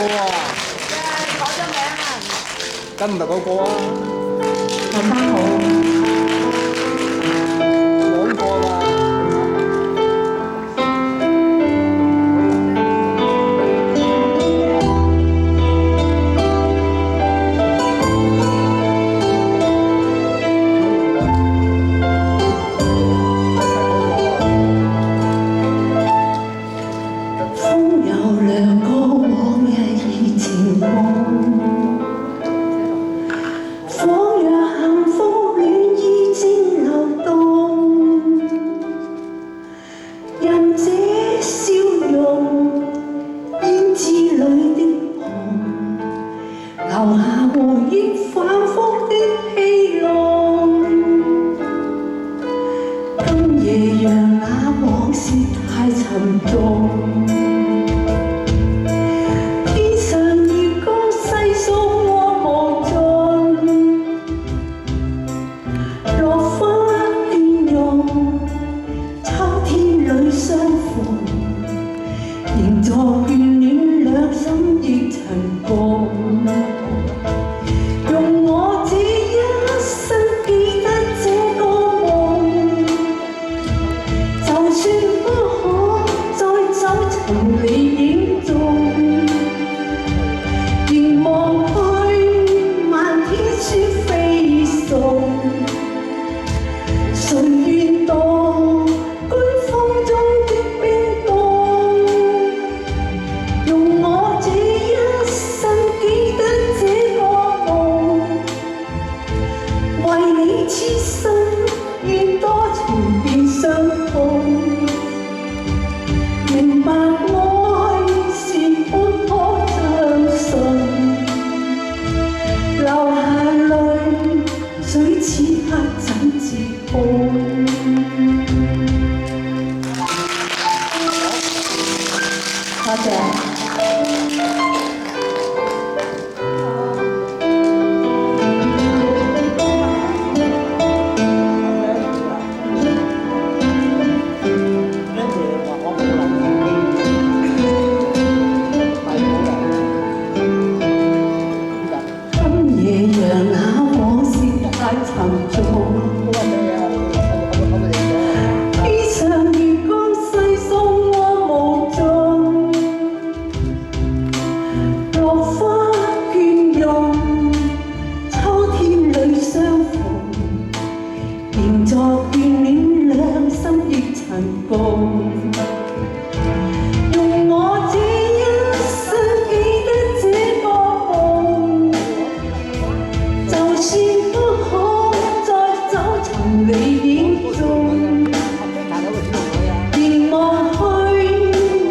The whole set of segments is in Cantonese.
個啊！攞咗名啊！梗唔係嗰個啊！大家好，兩個啦。風有涼過往日已情夢，仿若幸福戀意正流動，任這笑容胭脂裏的夢，留下回憶反覆的戲弄。今夜讓那往事太沉重。仍在眷戀，兩心亦曾共。用我這一生記得這個夢，就算不可再走尋你影蹤，仍望去漫天雪飛送。誰願當居風中的冰凍？用我這一生記得這個夢，為你痴心，願多情變傷痛。明白愛是不可相信，流下淚水此刻怎自控？多謝。今夜讓那往事太沉重，披上月光細送我無盡，落花倦容，秋天裏相逢，仍在眷戀，兩心亦曾共。用我這一生記得這個夢，就算不可再走尋你影蹤，仍望去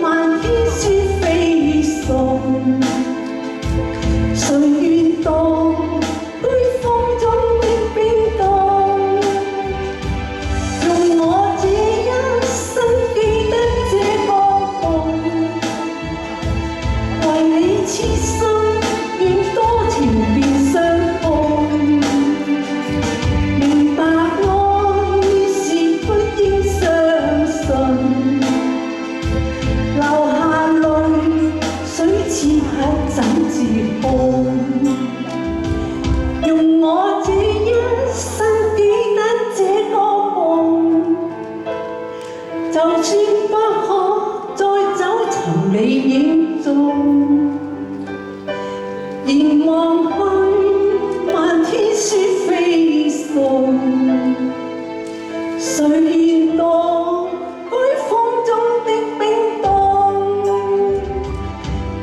漫天雪飛送。誰願當居風中的冰凍？用我這一生記得這個夢，為你痴心，願多情變傷痛。明白愛是不應相信，流下淚水此刻怎自控？用我這一生記得這個夢，就算不可再走尋你影蹤，仍望去漫天雪飛送。誰願當居風中的冰凍？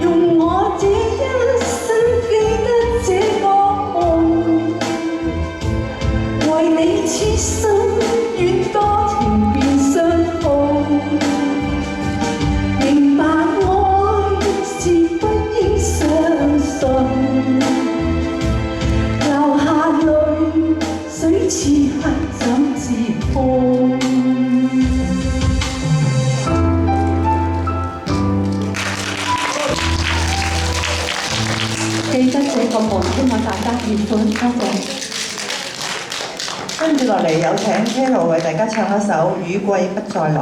用我這一生記得這個夢，為你痴心，願多情變傷痛。明白愛是不應相信，流下淚水此刻怎自控？記得這個夢，希望大家喜歡，多謝。跟住落嚟有請 Carol 為大家唱一首《雨季不再來》。